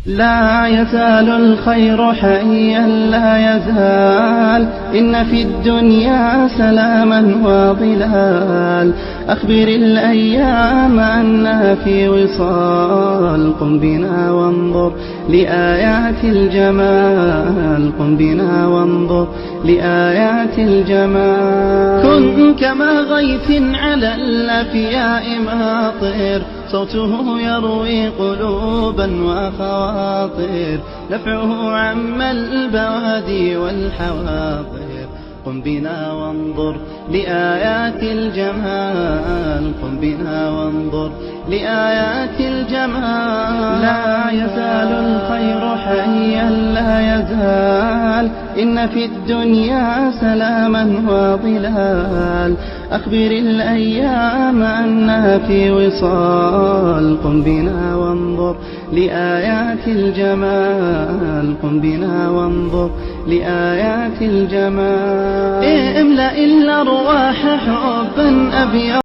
لا يزال الخير حيا لا يزال، إن في الدنيا سلاما وظلال. أخبر الأيام أنها في وصال، قم بنا وانظر لآيات الجمال، قم بنا وانظر لآيات الجمال. كن كما غيث على الأفياء ماطر، صوته يروي قلوبا وخواطر، نفعه عم البوادي والحواطر. قم بنا وانظر لآيات الجمال، قم بنا وانظر لآيات الجمال. لا يزال الخير حيا لا يزال، إن في الدنيا سلاما وظلال. أخبر الأيام أنها في وصال، قم بنا وانظر لآيات الجمال، قم بنا وانظر لآيات الجمال. املأ الأرواح حبا أبيض